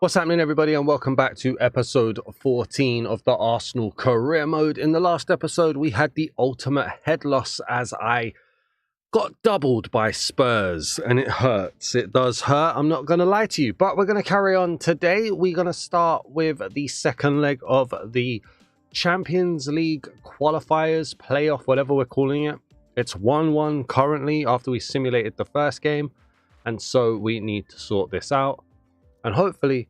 What's happening, everybody, and welcome back to episode 14 of the Arsenal career mode. In the last episode, we had the ultimate head loss as I got doubled by Spurs, and it hurts. It does hurt, I'm not going to lie to you, but we're going to carry on today. We're going to start with the second leg of the Champions League qualifiers, playoff, whatever we're calling it. It's 1-1 currently after we simulated the first game, and so we need to sort this out and hopefully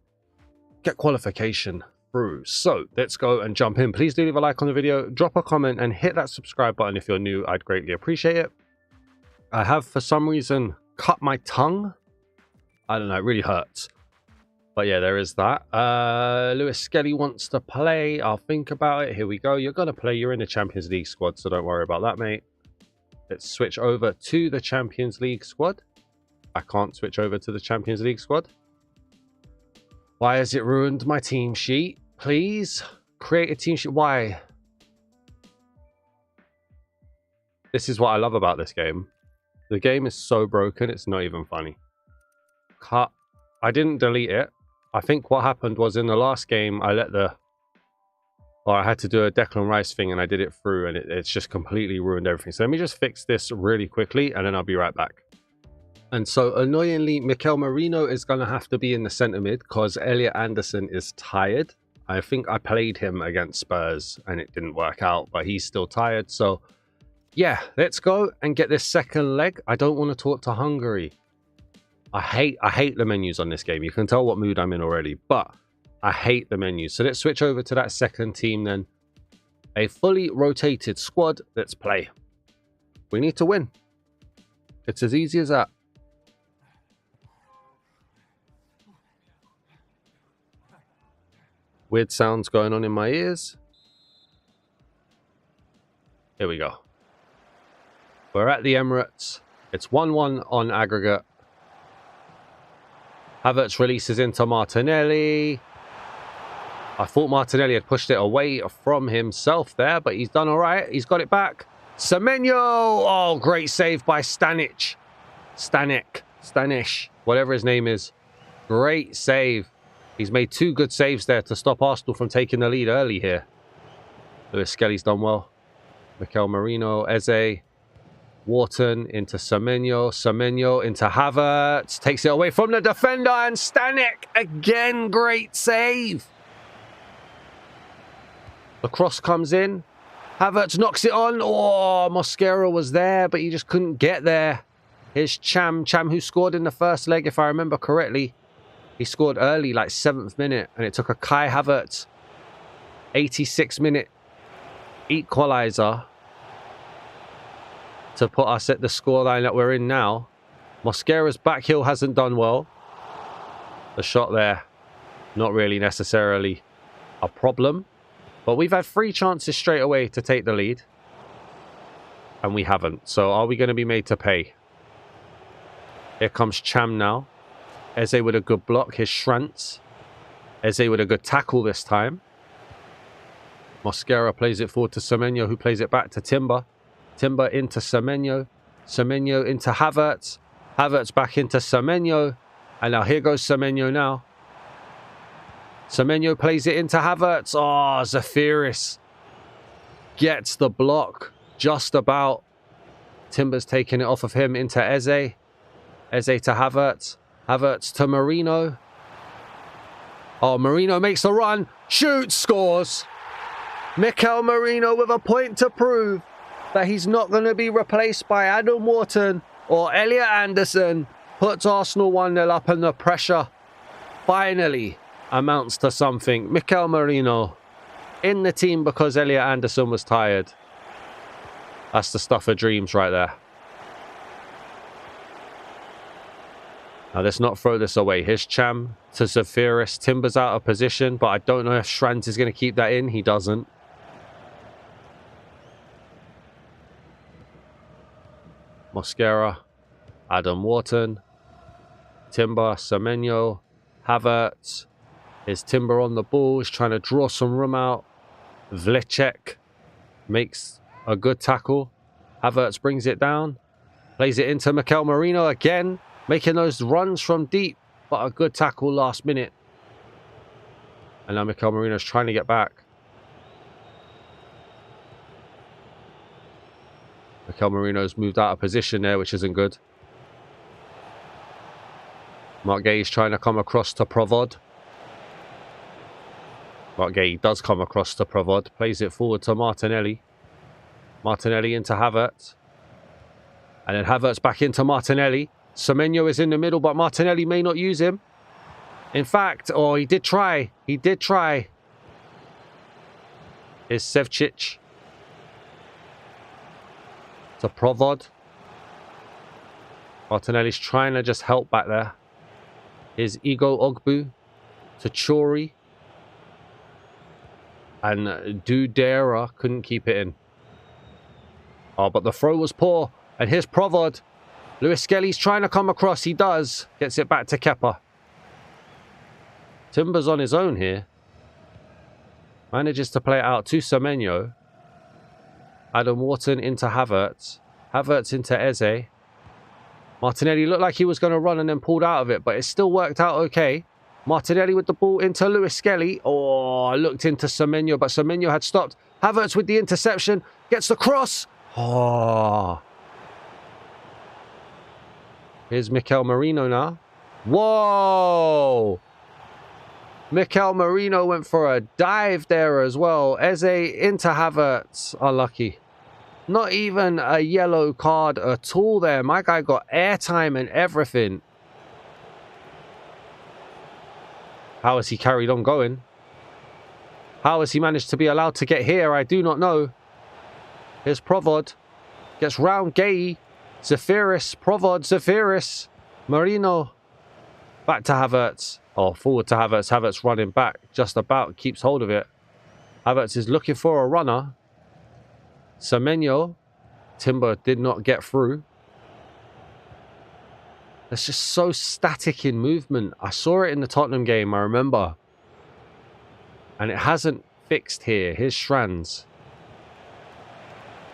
get qualification through. So let's go and jump in. Please do leave a like on the video, drop a comment, and hit that subscribe button if you're new. I'd greatly appreciate it. I have, for some reason, cut my tongue. I don't know, it really hurts. But yeah, there is that. Lewis Skelly wants to play. I'll think about it. Here we go. You're going to play. You're in the Champions League squad, so don't worry about that, mate. Let's switch over to the Champions League squad. I can't switch over to the Champions League squad. Why has it ruined my team sheet? Please create a team sheet. Why? This is what I love about this game. The game is so broken, it's not even funny. Cut. I didn't delete it. I think what happened was in the last game, I had to do a Declan Rice thing and I did it through, and it's just completely ruined everything. So let me just fix this really quickly and then I'll be right back. And so, annoyingly, Mikel Merino is going to have to be in the centre mid because Elliot Anderson is tired. I think I played him against Spurs and it didn't work out, but he's still tired. So, yeah, let's go and get this second leg. I don't want to talk to Hungary. I hate the menus on this game. You can tell what mood I'm in already, but I hate the menus. So let's switch over to that second team then. A fully rotated squad. Let's play. We need to win. It's as easy as that. Weird sounds going on in my ears. Here we go. We're at the Emirates. It's 1-1 on aggregate. Havertz releases into Martinelli. I thought Martinelli had pushed it away from himself there, but he's done all right. He's got it back. Semenyo! Oh, great save by Stanic, whatever his name is. Great save. He's made two good saves there to stop Arsenal from taking the lead early here. Lewis Skelly's done well. Mikel Merino, Eze, Wharton into Semenyo. Semenyo into Havertz. Takes it away from the defender, and Stanic again. Great save. The cross comes in. Havertz knocks it on. Oh, Mosquera was there, but he just couldn't get there. Here's Cham, who scored in the first leg, if I remember correctly. He scored early, like 7th minute, and it took a Kai Havertz 86-minute equaliser to put us at the scoreline that we're in now. Mosquera's back heel hasn't done well. The shot there, not really necessarily a problem. But we've had 3 chances straight away to take the lead. And we haven't. So are we going to be made to pay? Here comes Cham now. Eze with a good block. Here's Schrantz. Eze with a good tackle this time. Mosquera plays it forward to Semenyo, who plays it back to Timber. Timber into Semenyo. Semenyo into Havertz. Havertz back into Semenyo. And now here goes Semenyo now. Semenyo plays it into Havertz. Oh, Gyokeres gets the block just about. Timber's taking it off of him into Eze. Eze to Havertz. Havertz to Merino. Oh, Merino makes the run. Shoots, scores. Mikel Merino with a point to prove that he's not going to be replaced by Adam Wharton or Elliot Anderson. Puts Arsenal 1-0 up, and the pressure finally amounts to something. Mikel Merino in the team because Elliot Anderson was tired. That's the stuff of dreams right there. Now, let's not throw this away. Here's Cham to Gyokeres. Timber's out of position, but I don't know if Schrantz is going to keep that in. He doesn't. Mosquera, Adam Wharton, Timber, Semenyo, Havertz. Here's Timber on the ball. He's trying to draw some room out. Vlecek makes a good tackle. Havertz brings it down. Plays it into Mikel Merino again. Making those runs from deep. But a good tackle last minute And now Mikel Merino's trying to get back. Mikel Merino's moved out of position there, which isn't good. Mark Guéhi's trying to come across to Provod. Mark Guéhi does come across to Provod. Plays it forward to Martinelli. Martinelli into Havertz. And then Havertz back into Martinelli. Semenyo is in the middle, but Martinelli may not use him. In fact, oh, he did try. He did try. Here's Sevcic. To Provod. Martinelli's trying to just help back there. Here's Igo Ogbu to Chori. And Dudera couldn't keep it in. Oh, but the throw was poor. And here's Provod. Lewis Skelly's trying to come across. He does. Gets it back to Kepa. Timber's on his own here. Manages to play it out to Semenyo. Adam Wharton into Havertz. Havertz into Eze. Martinelli looked like he was going to run and then pulled out of it, but it still worked out okay. Martinelli with the ball into Lewis Skelly. Oh, looked into Semenyo, but Semenyo had stopped. Havertz with the interception. Gets the cross. Oh. Here's Mikel Merino now. Whoa. Mikel Merino went for a dive there as well. Eze into Havertz. Unlucky. Not even a yellow card at all there. My guy got airtime and everything. How has he carried on going? How has he managed to be allowed to get here? I do not know. Here's Provod. Gets round Guéhi. Zefiris. Provod. Zefiris. Merino. Back to Havertz. Oh, forward to Havertz. Havertz running back. Just about keeps hold of it. Havertz is looking for a runner. Semenyo. Timber did not get through. It's just so static in movement. I saw it in the Tottenham game, I remember. And it hasn't fixed here. Here's Schranz.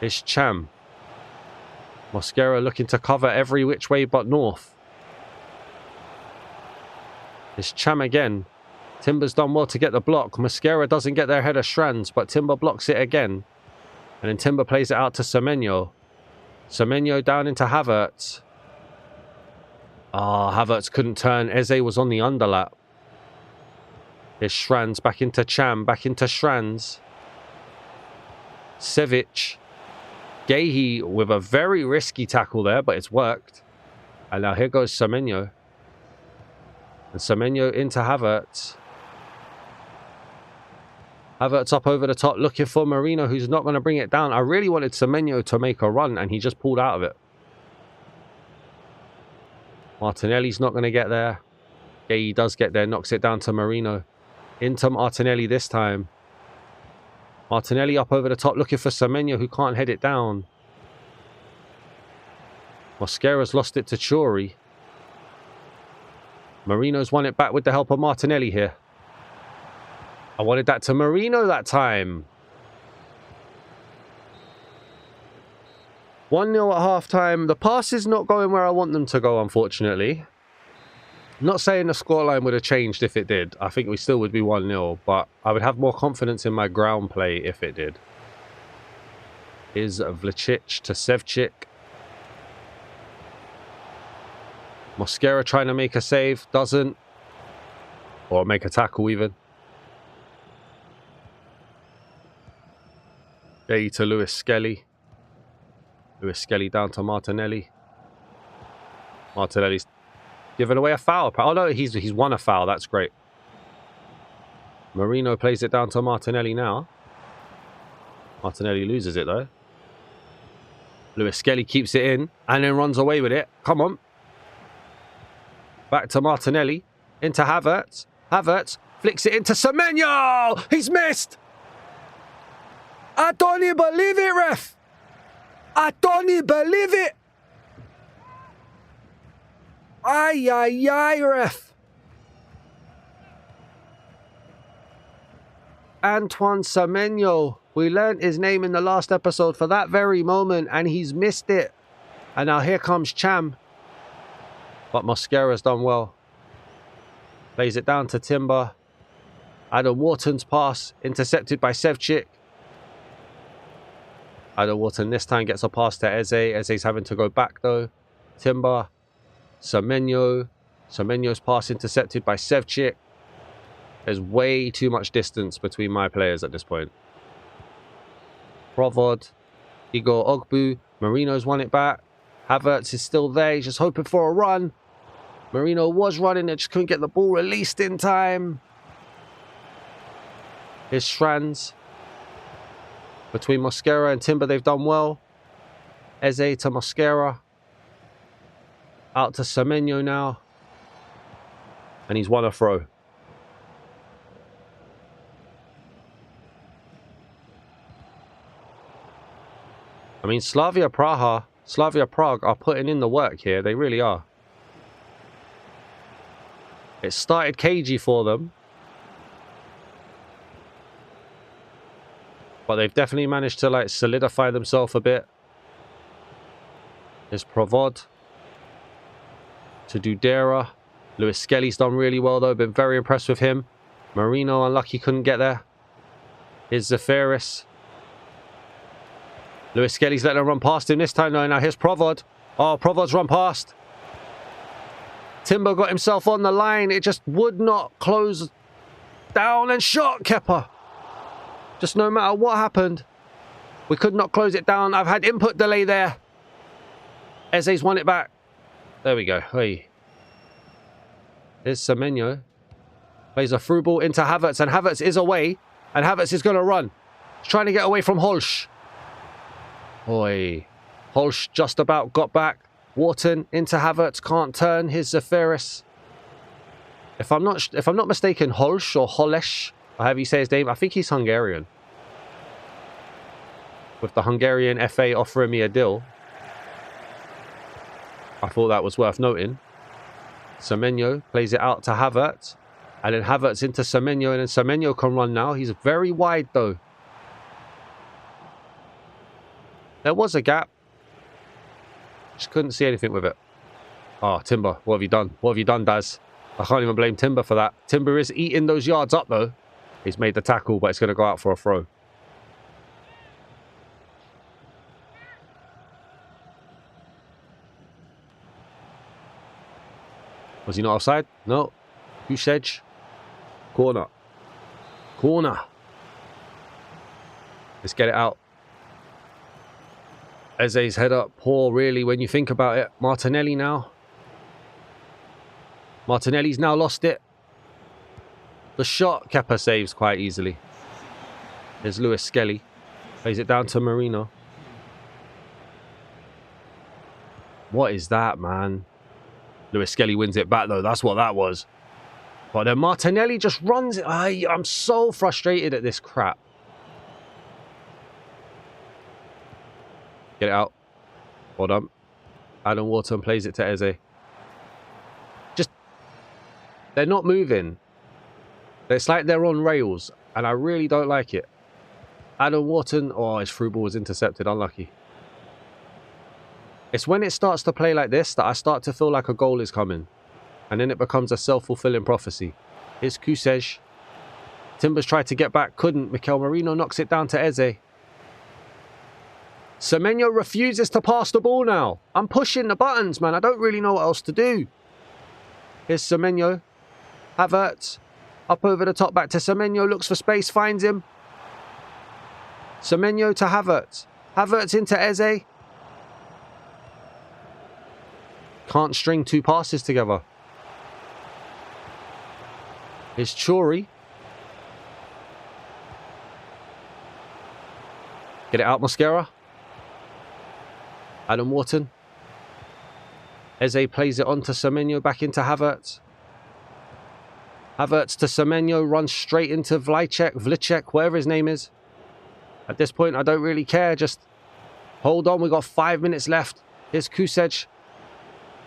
Here's Cham. Mosquera looking to cover every which way but north. Here's Cham again. Timber's done well to get the block. Mosquera doesn't get there ahead of Schranz, but Timber blocks it again. And then Timber plays it out to Semenyo. Semenyo down into Havertz. Ah, Havertz couldn't turn. Eze was on the underlap. Here's Schranz back into Cham. Back into Schranz. Sevic. Guéhi with a very risky tackle there, but it's worked. And now here goes Semenyo. And Semenyo into Havertz. Havertz up over the top looking for Merino, who's not going to bring it down. I really wanted Semenyo to make a run, and he just pulled out of it. Martinelli's not going to get there. Guéhi does get there, knocks it down to Merino. Into Martinelli this time. Martinelli up over the top looking for Semenyo, who can't head it down. Mosquera's lost it to Chori. Merino's won it back with the help of Martinelli here. I wanted that to Merino that time. 1-0 at half-time. The pass is not going where I want them to go, unfortunately. Not saying the scoreline would have changed if it did. I think we still would be 1-0, but I would have more confidence in my ground play if it did. Here's Vlacic to Sevcic. Mosquera trying to make a save. Doesn't. Or make a tackle even. Guéhi to Lewis Skelly. Lewis Skelly down to Martinelli. Martinelli's given away a foul. Oh no, he's won a foul. That's great. Merino plays it down to Martinelli now. Martinelli loses it though. Lewis Skelly keeps it in and then runs away with it. Come on. Back to Martinelli. Into Havertz. Havertz flicks it into Semenyo. He's missed. I don't even believe it, ref. I don't even believe it. Ay, ay, ay, ref. Antoine Semenyo. We learnt his name in the last episode for that very moment, and he's missed it. And now here comes Cham. But Mosquera's done well. Plays it down to Timber. Adam Wharton's pass intercepted by Sevcik. Adam Wharton this time gets a pass to Eze. Eze's having to go back though. Timber. Semenyo. Semenyo's pass intercepted by Sevcik. There's way too much distance between my players at this point. Provod. Igor Ogbu. Marino's won it back. Havertz is still there. He's just hoping for a run. Marino was running. They just couldn't get the ball released in time. Here's Strands. Between Mosquera and Timber, they've done well. Eze to Mosquera. Out to Semenyo now. And he's won a throw. I mean, Slavia Prague are putting in the work here. They really are. It started cagey for them. But they've definitely managed to like solidify themselves a bit. There's Provod. To Dudera. Lewis Skelly's done really well though. Been very impressed with him. Marino unlucky couldn't get there. Here's Zafiris. Lewis Skelly's letting him run past him this time though. Now here's Provod. Oh, Provod's run past. Timber got himself on the line. It just would not close down and shot Kepa. Just no matter what happened, we could not close it down. I've had input delay there. Eze's won it back. There we go. Hey. Here's Semenyo. Plays a through ball into Havertz, and Havertz is away, and Havertz is going to run. He's trying to get away from Holsch. Oi. Holsch just about got back. Wharton into Havertz, can't turn. Here's Zafiris. If I'm not mistaken, Holsch or Holesh, or however you say his name, I think he's Hungarian. With the Hungarian FA offering me a deal, I thought that was worth noting. Semenyo plays it out to Havertz. And then Havertz into Semenyo, and then Semenyo can run now. He's very wide though. There was a gap. Just couldn't see anything with it. Oh, Timber, what have you done? What have you done, Daz? I can't even blame Timber for that. Timber is eating those yards up though. He's made the tackle, but it's going to go out for a throw. Was he not offside? No. Gyokeres. Corner. Corner. Let's get it out. Eze's head up. Poor, really, when you think about it. Martinelli now. Martinelli's now lost it. The shot, Kepa saves quite easily. There's Lewis Skelly. Plays it down to Marino. What is that, man? Lewis Skelly wins it back, though. That's what that was. But then Martinelli just runs it. I'm so frustrated at this crap. Get it out. Well done. Adam Wharton plays it to Eze. Just, they're not moving. It's like they're on rails, and I really don't like it. Adam Wharton, oh, his through ball was intercepted. Unlucky. It's when it starts to play like this that I start to feel like a goal is coming. And then it becomes a self-fulfilling prophecy. Here's Gyokeres. Timbers tried to get back, couldn't. Mikel Merino knocks it down to Eze. Semenyo refuses to pass the ball now. I'm pushing the buttons, man. I don't really know what else to do. Here's Semenyo. Havertz. Up over the top, back to Semenyo. Looks for space, finds him. Semenyo to Havertz. Havertz into Eze. Can't string two passes together. Here's Chori. Get it out, Mosquera. Adam Wharton. Eze plays it on to Semenyo, back into Havertz. Havertz to Semenyo, runs straight into Vlicek, whatever his name is. At this point, I don't really care. Just hold on. We've got 5 minutes left. Here's Gyokeres.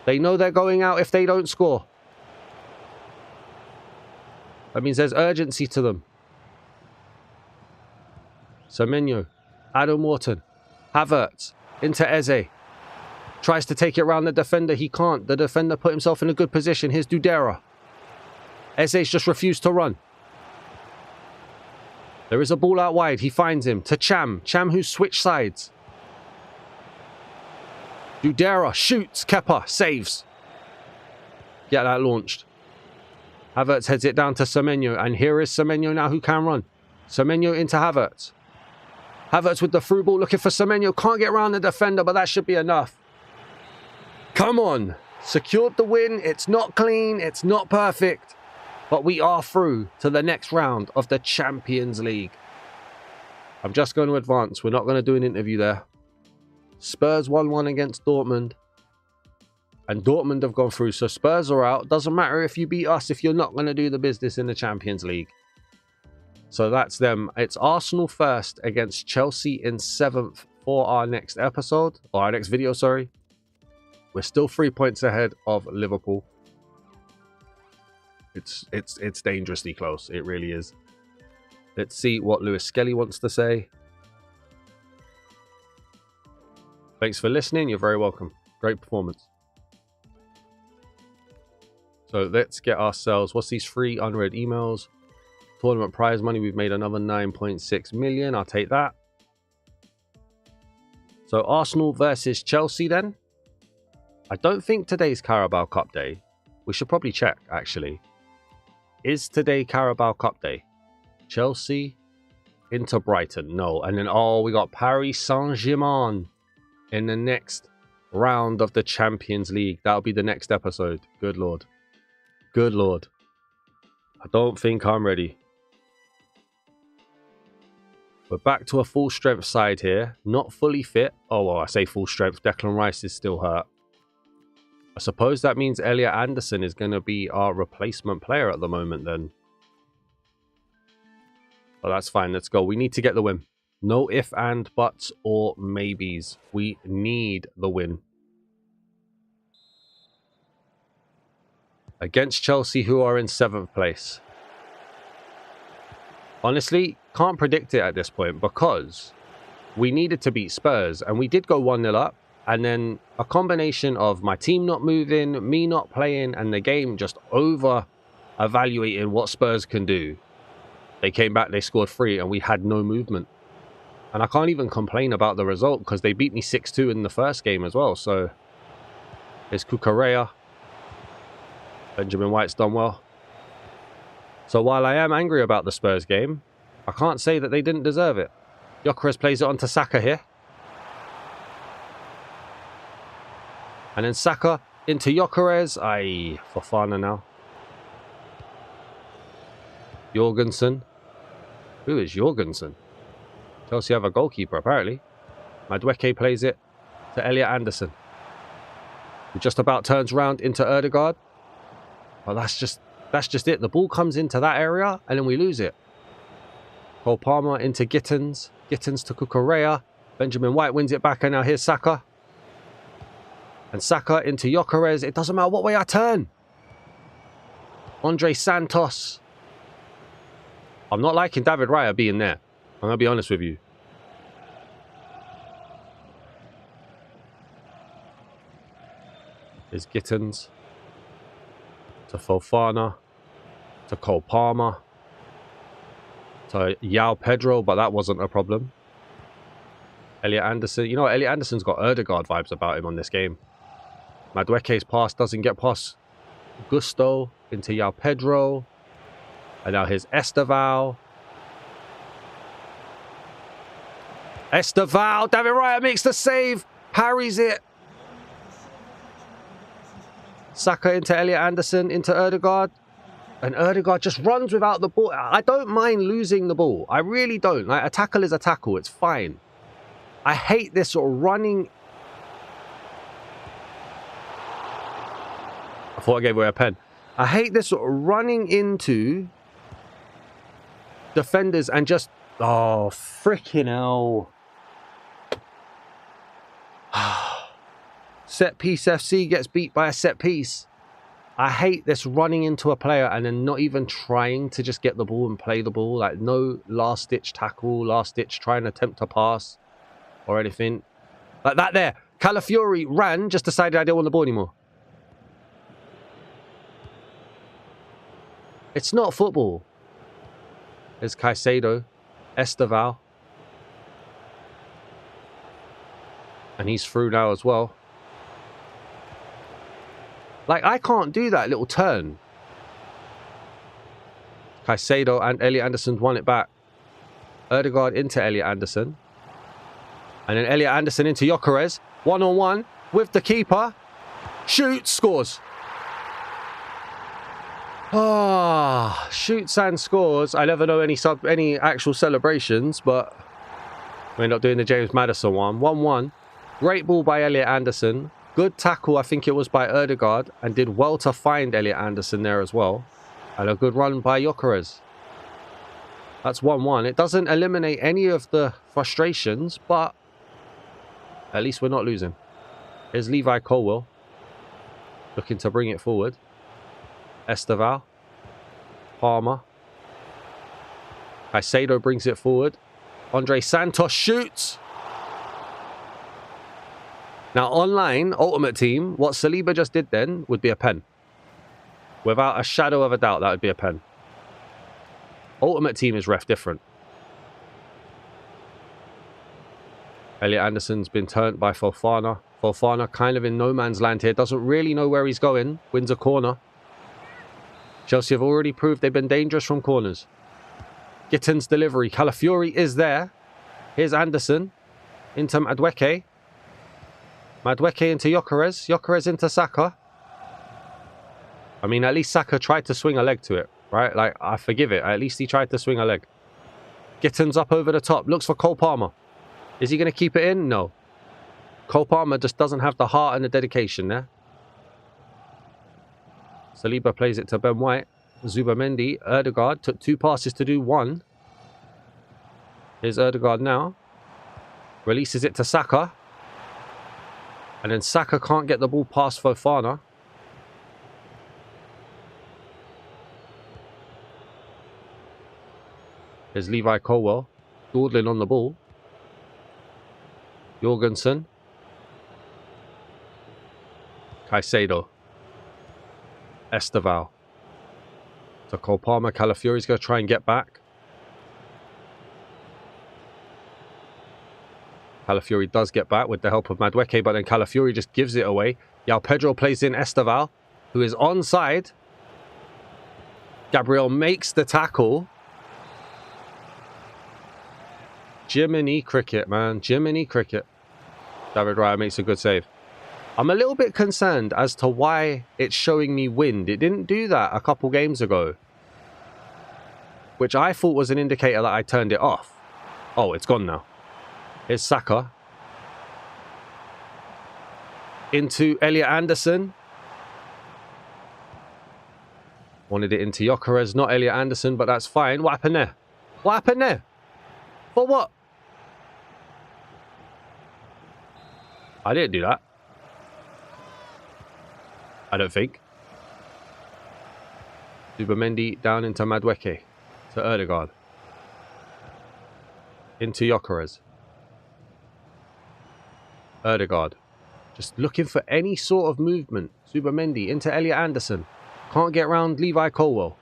They know they're going out if they don't score. That means there's urgency to them. Semenyo. Adam Wharton. Havertz. Into Eze. Tries to take it around the defender. He can't. The defender put himself in a good position. Here's Dudera. Eze's just refused to run. There is a ball out wide. He finds him to Cham. Cham who switched sides. Udera shoots. Kepa saves. Get that launched. Havertz heads it down to Semenyo. And here is Semenyo now who can run. Semenyo into Havertz. Havertz with the through ball looking for Semenyo. Can't get around the defender, but that should be enough. Come on. Secured the win. It's not clean. It's not perfect. But we are through to the next round of the Champions League. I'm just going to advance. We're not going to do an interview there. Spurs 1-1 against Dortmund. And Dortmund have gone through. So Spurs are out. Doesn't matter if you beat us if you're not going to do the business in the Champions League. So that's them. It's Arsenal first against Chelsea in 7th for our next episode. Or our next video, sorry. We're still 3 points ahead of Liverpool. It's dangerously close. It really is. Let's see what Lewis Skelly wants to say. Thanks for listening. You're very welcome. Great performance. So let's get ourselves... What's these 3 unread emails? Tournament prize money. We've made another 9.6 million. I'll take that. So Arsenal versus Chelsea then. I don't think today's Carabao Cup day. We should probably check, actually. Is today Carabao Cup day? Chelsea into Brighton. No. And then, oh, we got Paris Saint-Germain in the next round of the Champions League. That'll be the next episode. Good Lord. Good Lord. I don't think I'm ready. We're back to a full strength side here. Not fully fit. Oh, well, I say full strength. Declan Rice is still hurt. I suppose that means Elliot Anderson is going to be our replacement player at the moment then. Well, that's fine. Let's go. We need to get the win. No if and buts or maybes. We need the win. Against Chelsea, who are in 7th place. Honestly, can't predict it at this point because we needed to beat Spurs and we did go 1-0 up. And then a combination of my team not moving, me not playing, and the game just over-evaluating what Spurs can do. They came back, they scored 3, and we had no movement. And I can't even complain about the result because they beat me 6-2 in the first game as well. So, it's Gyokeres. Benjamin White's done well. So while I am angry about the Spurs game, I can't say that they didn't deserve it. Gyokeres plays it on to Saka here. And then Saka into Gyokeres. Fofana now. Jorgensen. Who is Jorgensen? Chelsea have a goalkeeper, apparently. Madueke plays it to Elliot Anderson, who just about turns round into Odegaard. Well, that's just it. The ball comes into that area, and then we lose it. Cole Palmer into Gittins. Gittins to Gyokeres. Benjamin White wins it back, and now here's Saka. And Saka into Gyokeres. It doesn't matter what way I turn. Andre Santos. I'm not liking David Raya being there. I'm going to be honest with you. There's Gittins. To Fofana. To Cole Palmer. To Yao Pedro, but that wasn't a problem. Elliot Anderson. You know what? Elliot Anderson's got Odegaard vibes about him on this game. Madueke's pass doesn't get past Gusto into Yao Pedro. And now here's Esteval. Esteval. David Raya makes the save. Parries it. Saka into Elliot Anderson, into Odegaard. And Odegaard just runs without the ball. I don't mind losing the ball. I really don't. Like, a tackle is a tackle. It's fine. I hate this sort of running... I thought I gave away a pen. I hate this sort of running into defenders and just... Oh, freaking hell. Set piece FC gets beat by a set piece. I hate this running into a player and then not even trying to just get the ball and play the ball. Like, no last-ditch tackle, last-ditch trying to attempt to pass or anything. Like that there. Calafiori ran, just decided I didn't want the ball anymore. It's not football. There's Caicedo. Esteval. And he's through now as well. Like, I can't do that little turn. Caicedo and Elliot Anderson won it back. Odegaard into Elliot Anderson. And then Elliot Anderson into Gyokeres. One-on-one with the keeper. Shoots, scores. Ah, shoots and scores. I never know any actual celebrations, but we end up doing the James Maddison one. 1-1. Great ball by Elliot Anderson. Good tackle, I think it was by Odegaard, and did well to find Elliot Anderson there as well. And a good run by Gyokeres. That's 1-1. It doesn't eliminate any of the frustrations, but at least we're not losing. Here's Levi Colwill. Looking to bring it forward. Esteval. Palmer. Caicedo brings it forward. Andre Santos shoots. Now, online, Ultimate Team, what Saliba just did then would be a pen. Without a shadow of a doubt, that would be a pen. Ultimate Team is ref different. Elliot Anderson's been turned by Fofana. Fofana kind of in no man's land here. Doesn't really know where he's going. Wins a corner. Chelsea have already proved they've been dangerous from corners. Gitten's delivery. Calafiori is there. Here's Anderson. Into Madueke. Madueke into Gyokeres. Gyokeres into Saka. I mean, at least Saka tried to swing a leg to it, right? Like, I forgive it. At least he tried to swing a leg. Gitten's up over the top. Looks for Cole Palmer. Is he going to keep it in? No. Cole Palmer just doesn't have the heart and the dedication there. Saliba plays it to Ben White. Zubamendi. Odegaard took 2 passes to do 1. Here's Odegaard now. Releases it to Saka. And then Saka can't get the ball past Fofana. Here's Levi Colwill. Dawdling on the ball. Jorgensen. Caicedo. Esteval. To Cole Palmer. Calafiori's going to try and get back. Calafiori does get back with the help of Madueke, but then Calafiori just gives it away. João Pedro plays in Esteval, who is onside. Gabriel makes the tackle. Jiminy cricket, man. Jiminy cricket. David Raya makes a good save. I'm a little bit concerned as to why it's showing me wind. It didn't do that a couple games ago, which I thought was an indicator that I turned it off. Oh, it's gone now. Here's Saka. Into Elliot Anderson. Wanted it into Gyokeres, not Elliot Anderson, but that's fine. What happened there? What happened there? For what? I didn't do that. I don't think. Zubamendi down into Madueke. To Odegaard. Into Gyokeres. Odegaard. Just looking for any sort of movement. Zubamendi into Elliot Anderson. Can't get round Levi Colwill.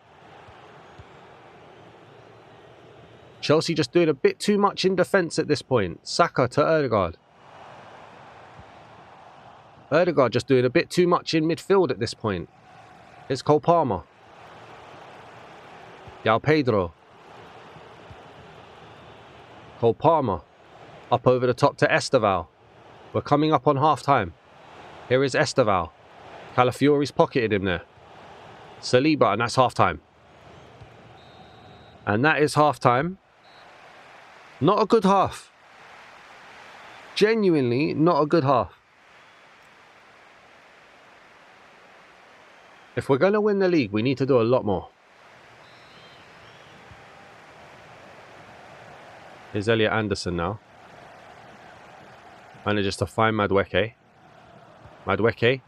Chelsea just doing a bit too much in defence at this point. Saka to Odegaard. Odegaard just doing a bit too much in midfield at this point. It's Cole Palmer. João Pedro. Cole Palmer. Up over the top to Esteval. We're coming up on half-time. Here is Esteval. Calafiori's pocketed him there. Saliba, and that's half-time. And that is half-time. Not a good half. Genuinely not a good half. If we're going to win the league, we need to do a lot more. Here's Elliot Anderson now. Manages to find Madueke. Madueke.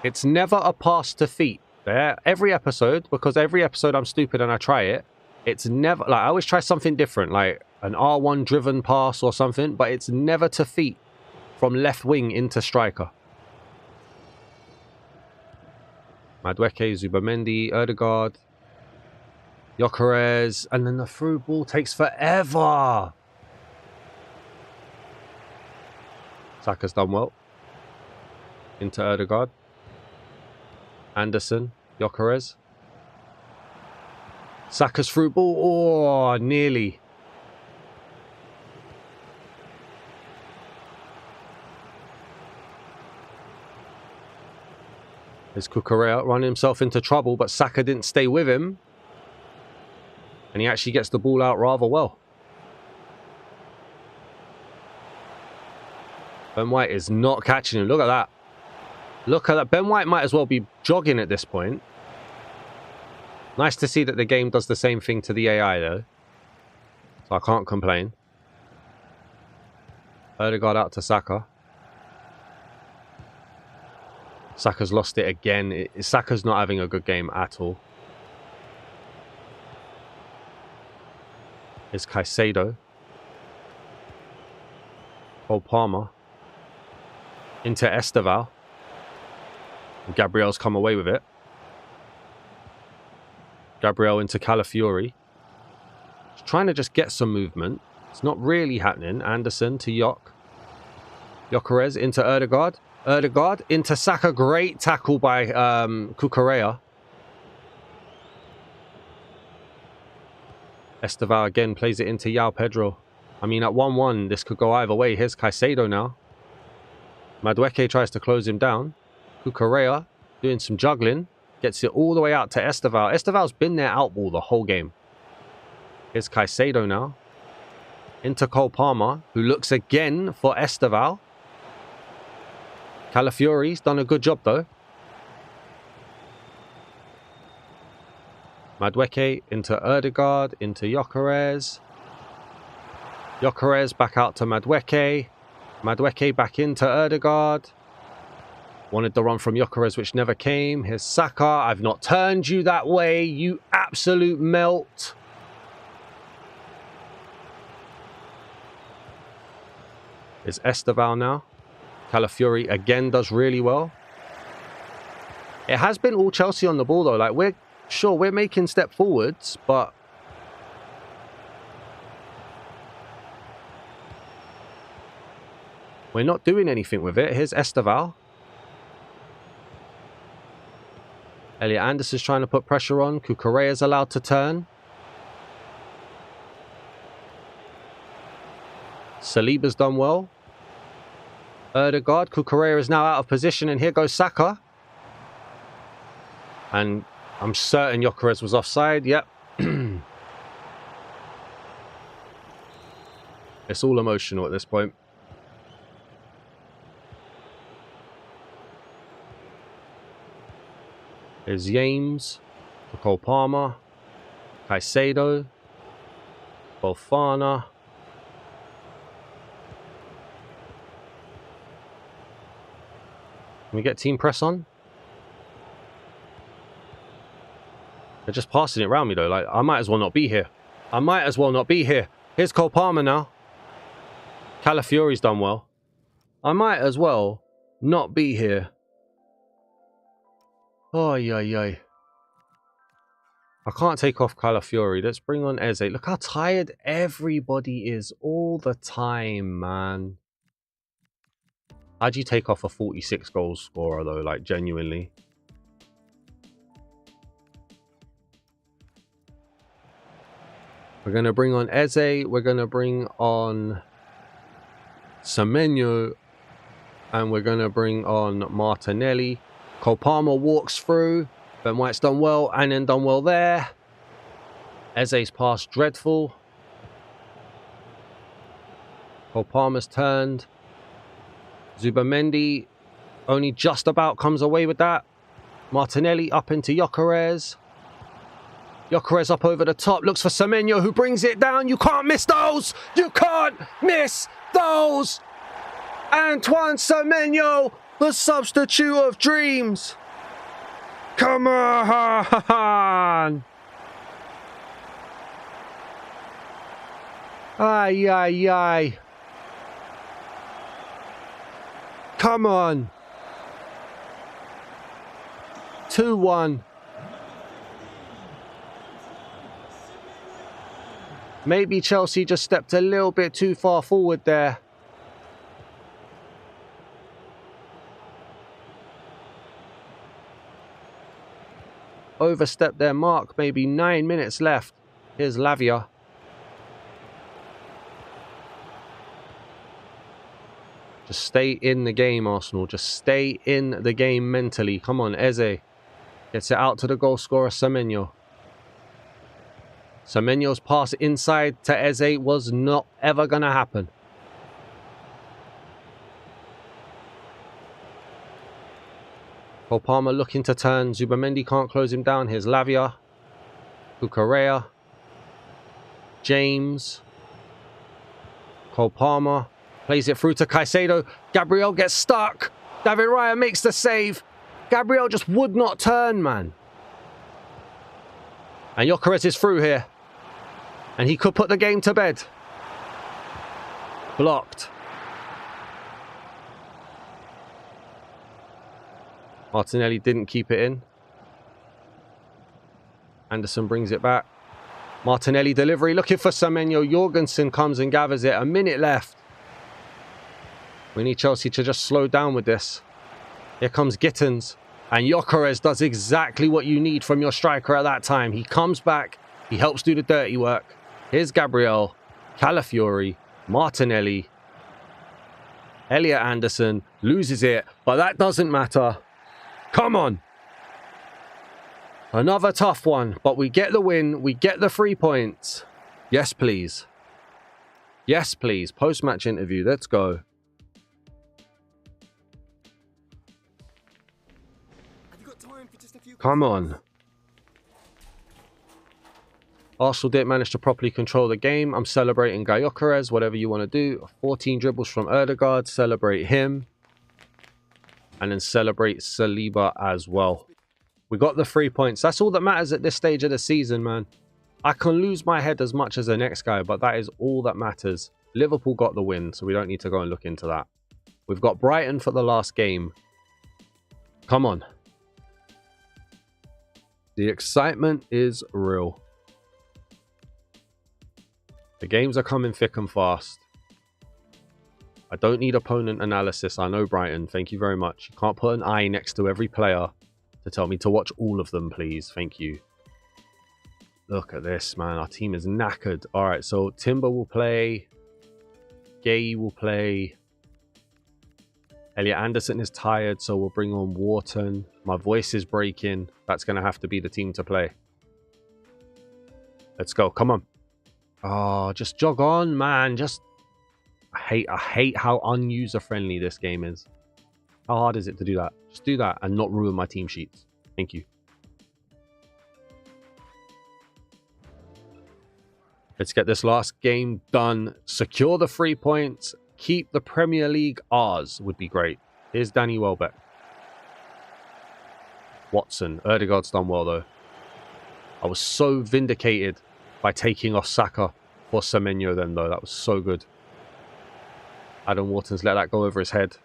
It's never a pass to feet. There, every episode, because every episode I'm stupid and I try it. It's never, like, I always try something different, like an R1 driven pass or something, but it's never to feet from left wing into striker. Madueke, Zubamendi, Odegaard. Gyokeres, and then the through ball takes forever. Saka's done well. Into Odegaard. Anderson, Gyokeres. Saka's through ball. Oh, nearly. There's Gyokeres running himself into trouble, but Saka didn't stay with him. And he actually gets the ball out rather well. Ben White is not catching him. Look at that. Look at that. Ben White might as well be jogging at this point. Nice to see that the game does the same thing to the AI though. So I can't complain. Odegaard out to Saka. Saka's lost it again. Saka's not having a good game at all. It's Caicedo. Cole Palmer. Into Esteval. Gabriel's come away with it. Gabriel into Calafiori. He's trying to just get some movement. It's not really happening. Anderson to Gyokeres into Odegaard. Odegaard into Saka. Great tackle by Gyokeres. Esteval again plays it into João Pedro. I mean, at 1-1, this could go either way. Here's Caicedo now. Madueke tries to close him down. Gyokeres doing some juggling. Gets it all the way out to Esteval. Esteval's been there outball the whole game. Here's Caicedo now. Into Cole Palmer, who looks again for Esteval. Calafiori's done a good job though. Madueke into Odegaard, into Gyokeres. Gyokeres back out to Madueke. Madueke back into Odegaard. Wanted the run from Gyokeres, which never came. Here's Saka. I've not turned you that way, you absolute melt. It's Esteval now. Calafiori again does really well. It has been all Chelsea on the ball though. Like, we're making step forwards, but we're not doing anything with it. Here's Esteval. Elliot Anderson's trying to put pressure on. Gyokeres is allowed to turn. Saliba's done well. Odegaard. Gyokeres is now out of position, and here goes Saka. And I'm certain Gyokeres was offside. Yep. It's all emotional at this point. There's James, Cole Palmer, Caicedo, Bofana. Can we get team press on? They're just passing it around me though. Like, I might as well not be here. I might as well not be here. Here's Cole Palmer now. Calafiori's done well. I might as well not be here. Oh, yeah. I can't take off Calafiori. Let's bring on Eze. Look how tired everybody is all the time, man. How'd you take off a 46 goal scorer though? Like, genuinely. We're going to bring on Eze. We're going to bring on Semenyo. And we're going to bring on Martinelli. Cole Palmer walks through. Ben White's done well. And then done well there. Eze's pass dreadful. Cole Palmer's turned. Zubamendi only just about comes away with that. Martinelli up into Gyokeres. Gyokeres up over the top. Looks for Semenyo, who brings it down. You can't miss those. You can't miss those. Antoine Semenyo, the substitute of dreams. Come on. Ay. Come on. 2-1. Maybe Chelsea just stepped a little bit too far forward there. Overstepped their mark. Maybe 9 minutes left. Here's Lavia. Just stay in the game, Arsenal. Just stay in the game mentally. Come on, Eze. Gets it out to the goal scorer, Semenyo. Semenyo's pass inside to Eze was not ever going to happen. Cole Palmer looking to turn. Zubamendi can't close him down. Here's Lavia. Gyokeres. James. Cole Palmer. Plays it through to Caicedo. Gabriel gets stuck. David Raya makes the save. Gabriel just would not turn, man. And Gyokeres is through here. And he could put the game to bed. Blocked. Martinelli didn't keep it in. Anderson brings it back. Martinelli delivery looking for Semenyo. Jorgensen comes and gathers it. A minute left. We need Chelsea to just slow down with this. Here comes Gittins. And Gyokeres does exactly what you need from your striker at that time. He comes back. He helps do the dirty work. Here's Gabriel. Calafiori. Martinelli. Elliot Anderson loses it. But that doesn't matter. Come on. Another tough one. But we get the win. We get the 3 points. Yes, please. Yes, please. Post-match interview. Let's go. Come on. Arsenal didn't manage to properly control the game. I'm celebrating Gyokeres, whatever you want to do. 14 dribbles from Odegaard. Celebrate him. And then celebrate Saliba as well. We got the 3 points. That's all that matters at this stage of the season, man. I can lose my head as much as the next guy, but that is all that matters. Liverpool got the win, so we don't need to go and look into that. We've got Brighton for the last game. Come on. The excitement is real. The games are coming thick and fast. I don't need opponent analysis. I know Brighton. Thank you very much. You can't put an eye next to every player to tell me to watch all of them, please. Thank you. Look at this, man. Our team is knackered. All right, so Timber will play. Gay will play. Elliot Anderson is tired, so we'll bring on Wharton. My voice is breaking. That's going to have to be the team to play. Let's go. Come on. Oh, just jog on, man. Just... I hate how unuser-friendly this game is. How hard is it to do that? Just do that and not ruin my team sheets. Thank you. Let's get this last game done. Secure the 3 points. Keep the Premier League ours would be great. Here's Danny Welbeck. Watson. Odegaard's done well, though. I was so vindicated by taking off Saka for Semenyo then, though. That was so good. Adam Wharton's let that go over his head.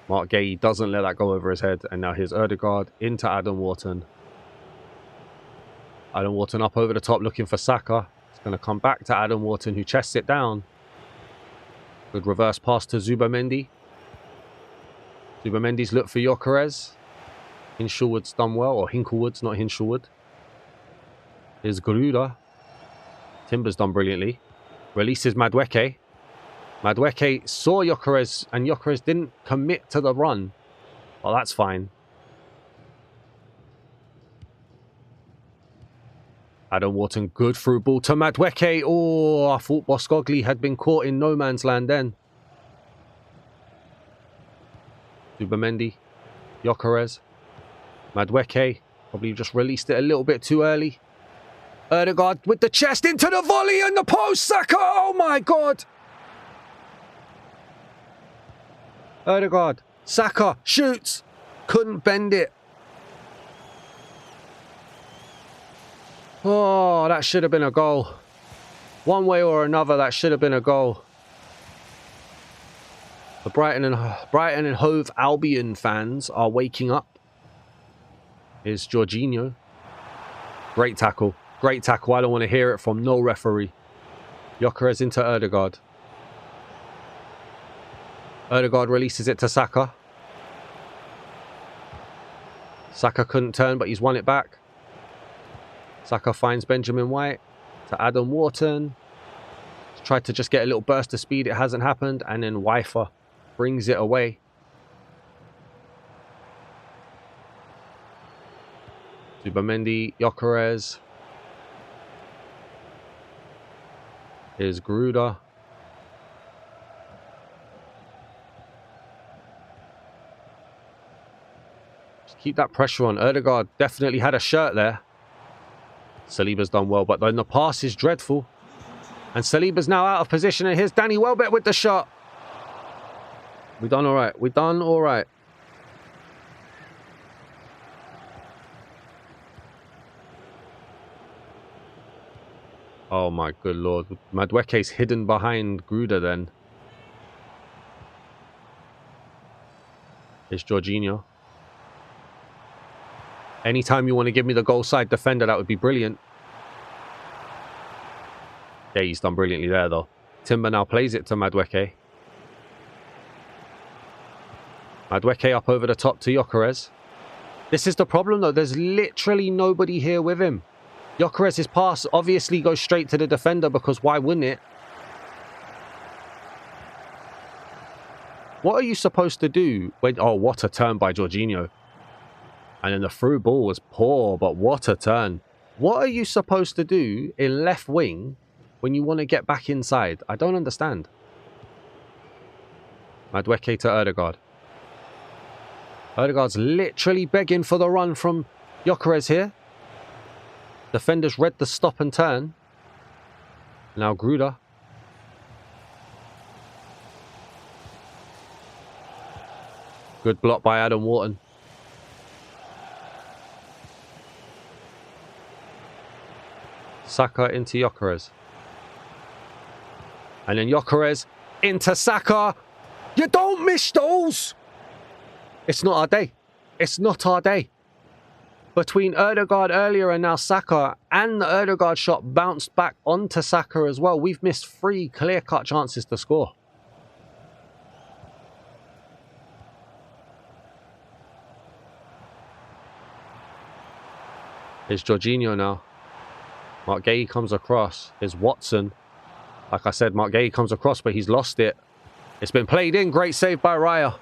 Mark Gay doesn't let that go over his head. And now here's Odegaard into Adam Wharton. Adam Wharton up over the top looking for Saka. It's going to come back to Adam Wharton, who chests it down. Good reverse pass to Zubamendi. Zubamendi's looked for Gyokeres. Hinshelwood's done well. Or Hinklewood's, not Hinshelwood. Here's Garuda. Timber's done brilliantly. Releases Madueke. Madueke saw Gyokeres and Gyokeres didn't commit to the run. Well, that's fine. Adam Wharton, good through ball to Madueke. Oh, I thought Boskogli had been caught in no man's land then. Zubamendi, Gyokeres, Madueke. Probably just released it a little bit too early. Odegaard with the chest into the volley and the post. Saka, oh my God. Odegaard, Saka, shoots. Couldn't bend it. Oh, that should have been a goal. One way or another, that should have been a goal. The Brighton and Hove Albion fans are waking up. Here's Jorginho. Great tackle. Great tackle. I don't want to hear it from no referee. Gyokeres into Odegaard. Odegaard releases it to Saka. Saka couldn't turn, but he's won it back. Saka finds Benjamin White to Adam Wharton. He's tried to just get a little burst of speed. It hasn't happened. And then Wifer brings it away. Subamendi, Gyokeres. Here's Gruder. Just keep that pressure on. Odegaard definitely had a shirt there. Saliba's done well, but then the pass is dreadful. And Saliba's now out of position. And here's Danny Welbeck with the shot. We done all right. We done all right. Oh my good lord. Madueke's hidden behind Gruder then. Here's Jorginho. Anytime you want to give me the goal side defender, that would be brilliant. Yeah, he's done brilliantly there though. Timber now plays it to Madueke. Madueke up over the top to Gyokeres. This is the problem though. There's literally nobody here with him. Gyokeres' pass obviously goes straight to the defender because why wouldn't it? What are you supposed to do when... Oh, what a turn by Jorginho. And then the through ball was poor, but what a turn. What are you supposed to do in left wing when you want to get back inside? I don't understand. Madueke to Odegaard. Odegaard's literally begging for the run from Gyokeres here. Defenders read the stop and turn. Now Gruder. Good block by Adam Wharton. Saka into Gyokeres. And then Gyokeres into Saka. You don't miss those! It's not our day. It's not our day. Between Odegaard earlier and now Saka, and the Odegaard shot bounced back onto Saka as well. We've missed 3 clear-cut chances to score. Here's Jorginho now. Mark Gay comes across. Here's Watson. Like I said, Mark Gay comes across, but he's lost it. It's been played in. Great save by Raya.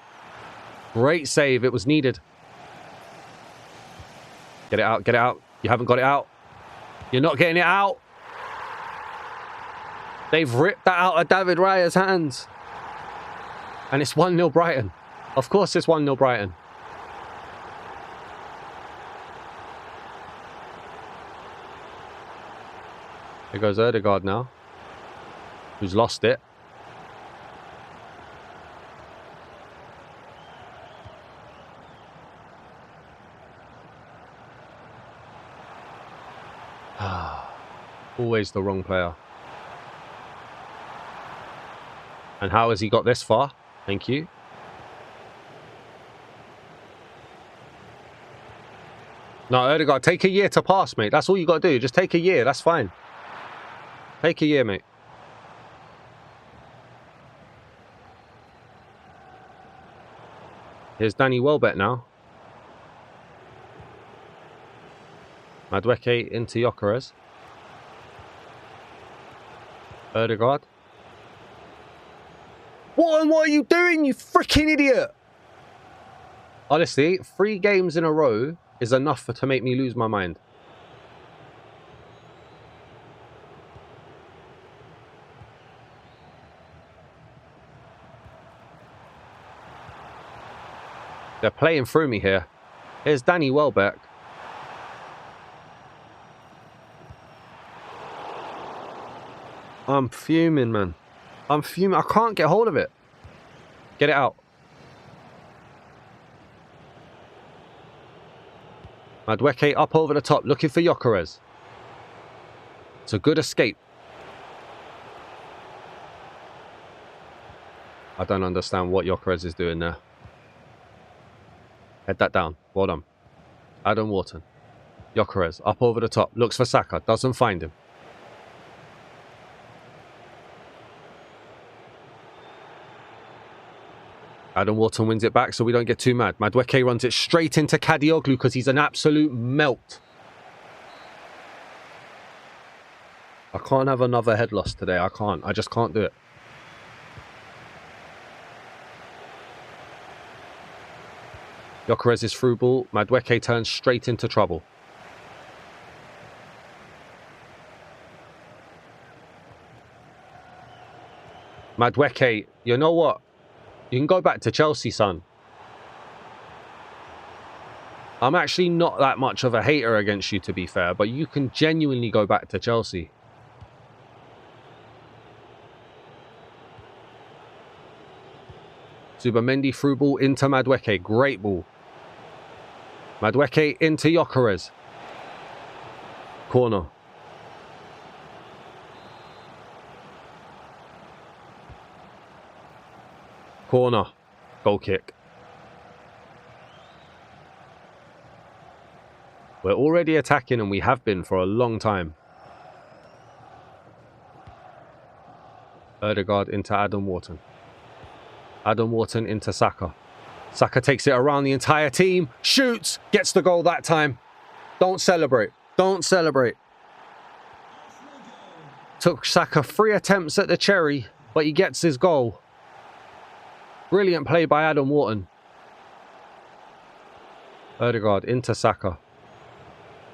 Great save. It was needed. Get it out. Get it out. You haven't got it out. You're not getting it out. They've ripped that out of David Raya's hands. And it's 1-0 Brighton. Of course it's 1-0 Brighton. Here goes Odegaard now. Who's lost it. Always the wrong player. And how has he got this far? Thank you. No, Odegaard, take a year to pass, mate. That's all you got to do. Just take a year. That's fine. Take a year, mate. Here's Danny Welbeck now. Madueke into Gyokeres. Odegaard. What are you doing, you freaking idiot? Honestly, 3 games in a row is enough to make me lose my mind. They're playing through me here. Here's Danny Welbeck. I'm fuming, man. I'm fuming. I can't get hold of it. Get it out. Madueke up over the top, looking for Gyokeres. It's a good escape. I don't understand what Gyokeres is doing there. Head that down. Well done. Adam Wharton. Gyokeres up over the top. Looks for Saka. Doesn't find him. Adam Wharton wins it back so we don't get too mad. Madueke runs it straight into Kadioglu because he's an absolute melt. I can't have another head loss today. I can't. I just can't do it. Gyokeres is through ball. Madueke turns straight into trouble. Madueke, you know what? You can go back to Chelsea, son. I'm actually not that much of a hater against you, to be fair, but you can genuinely go back to Chelsea. Zubamendi through ball into Madueke. Great ball. Madueke into Gyokeres. Corner. Corner. Goal kick. We're already attacking and we have been for a long time. Odegaard into Adam Wharton. Adam Wharton into Saka. Saka takes it around the entire team. Shoots. Gets the goal that time. Don't celebrate. Don't celebrate. Took Saka 3 attempts at the cherry, but he gets his goal. Brilliant play by Adam Wharton. Odegaard into Saka.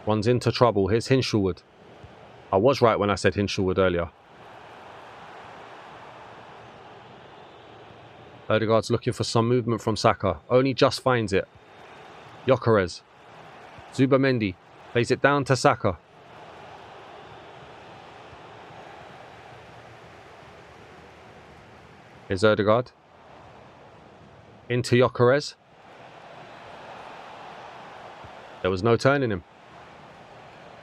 Runs into trouble. Here's Hinshelwood. I was right when I said Hinshelwood earlier. Odegaard's looking for some movement from Saka. Only just finds it. Gyokeres. Zubamendi. Plays it down to Saka. Here's Odegaard. Into Gyokeres. There was no turning him.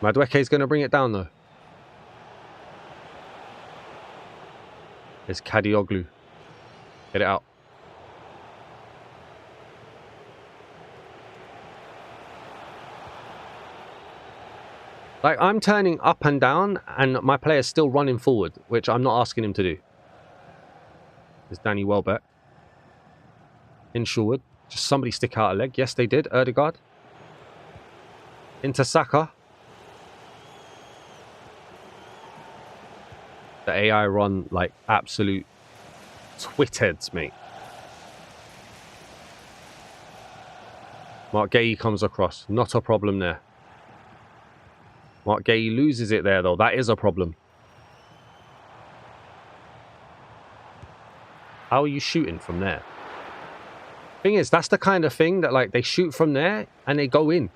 Madueke is going to bring it down though. Here's Kadioglu. Get it out. Like, I'm turning up and down and my player's still running forward, which I'm not asking him to do. There's Danny Welbeck. Hinshelwood. Just somebody stick out a leg. Yes, they did. Odegaard. Into Saka. The AI run like absolute twit-heads, mate. Mark Gay comes across. Not a problem there. Mark Gay loses it there, though. That is a problem. How are you shooting from there? Thing is, that's the kind of thing that, like, they shoot from there and they go in.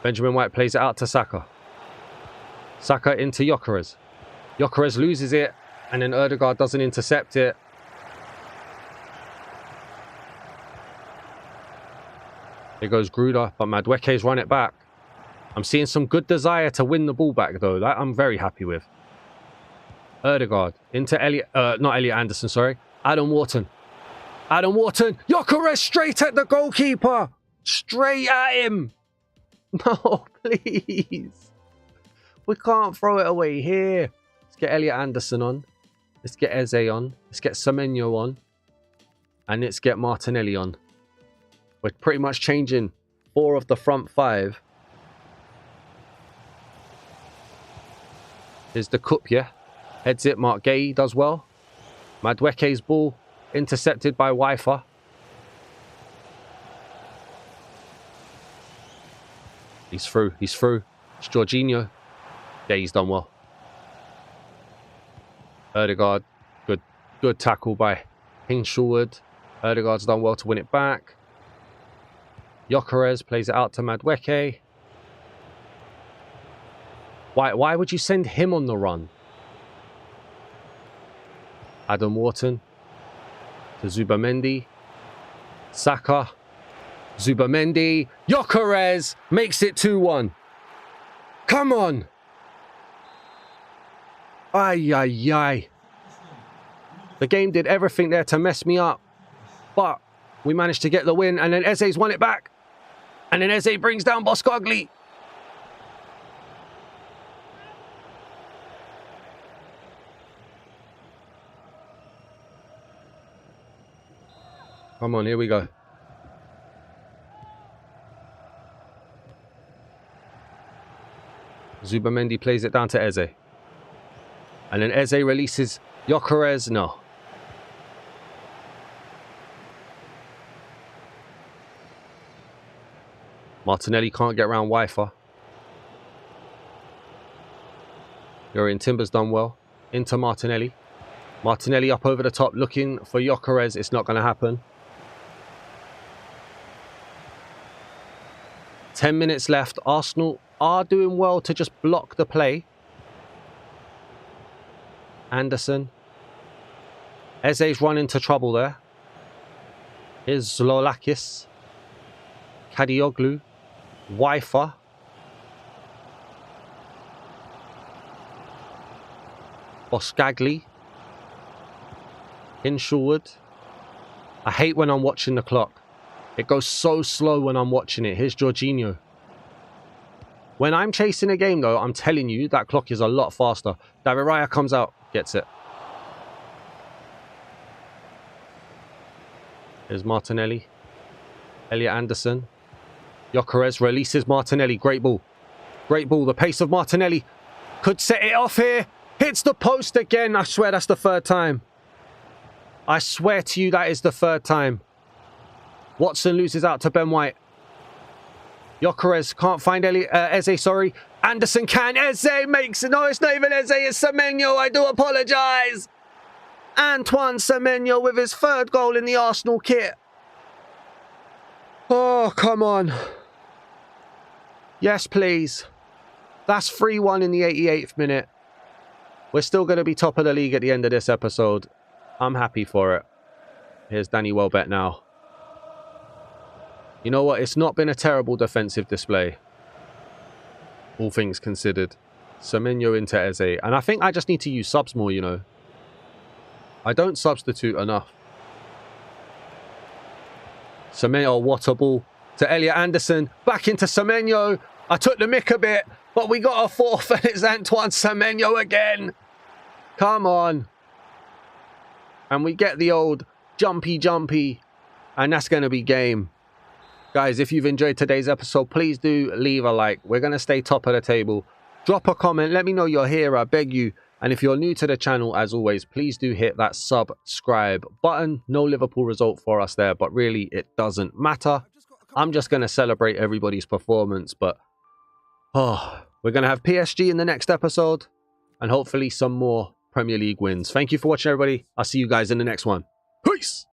Benjamin White plays it out to Saka. Saka into Gyokeres. Gyokeres loses it, and then Odegaard doesn't intercept it. Here goes Gruder, but Madueke's run it back. I'm seeing some good desire to win the ball back, though. That I'm very happy with. Odegaard into not Elliot Anderson, sorry. Adam Wharton. Adam Wharton. Gyokeres straight at the goalkeeper. Straight at him. No, please. We can't throw it away here. Let's get Elliot Anderson on. Let's get Eze on. Let's get Semenyo on. And let's get Martinelli on. We're pretty much changing 4 of the front 5. Here's the cup, yeah. Heads it. Mark Gay does well. Madueke's ball intercepted by Wifer. He's through. He's through. It's Jorginho. Yeah, he's done well. Odegaard. Good tackle by Hinshelwood. Odegaard's done well to win it back. Gyokeres plays it out to Madueke. Why would you send him on the run? Adam Wharton to Zubamendi. Saka. Zubamendi. Gyokeres makes it 2-1. Come on. Ay, ay, ay. The game did everything there to mess me up. But we managed to get the win. And then Eze's won it back. And then Eze brings down Boscogli. Come on, here we go. Zubamendi plays it down to Eze. And then Eze releases Gyokeres. No. Martinelli can't get around Wi-Fi. Yorian Timber's done well. Into Martinelli. Martinelli up over the top looking for Gyokeres. It's not going to happen. 10 minutes left. Arsenal are doing well to just block the play. Anderson. Eze's run into trouble there. Here's Zlolakis. Kadioglu. Wi-Fi. Boscagli. Hinshelwood. I hate when I'm watching the clock. It goes so slow when I'm watching it. Here's Jorginho. When I'm chasing a game, though, I'm telling you, that clock is a lot faster. David Raya comes out, gets it. Here's Martinelli. Elliot Anderson. Gyokeres releases Martinelli. Great ball. Great ball. The pace of Martinelli could set it off here. Hits the post again. I swear that's the third time. I swear to you that is the third time. Watson loses out to Ben White. Gyokeres can't find Eze, sorry. Anderson can. Eze makes it. No, it's not even Eze. It's Semenyo. I do apologise. Antoine Semenyo with his third goal in the Arsenal kit. Oh, come on. Yes, please. That's 3-1 in the 88th minute. We're still going to be top of the league at the end of this episode. I'm happy for it. Here's Danny Welbeck now. You know what? It's not been a terrible defensive display. All things considered. Semenyo into Eze. And I think I just need to use subs more, you know. I don't substitute enough. Semenyo, what a ball. To Elliot Anderson. Back into Semenyo. I took the mick a bit. But we got a fourth and it's Antoine Semenyo again. Come on. And we get the old jumpy. And that's going to be game. Guys, if you've enjoyed today's episode, please do leave a like. We're going to stay top of the table. Drop a comment. Let me know you're here. I beg you. And if you're new to the channel, as always, please do hit that subscribe button. No Liverpool result for us there, but really it doesn't matter. I'm just going to celebrate everybody's performance. But we're going to have PSG in the next episode. And hopefully some more Premier League wins. Thank you for watching, everybody. I'll see you guys in the next one. Peace!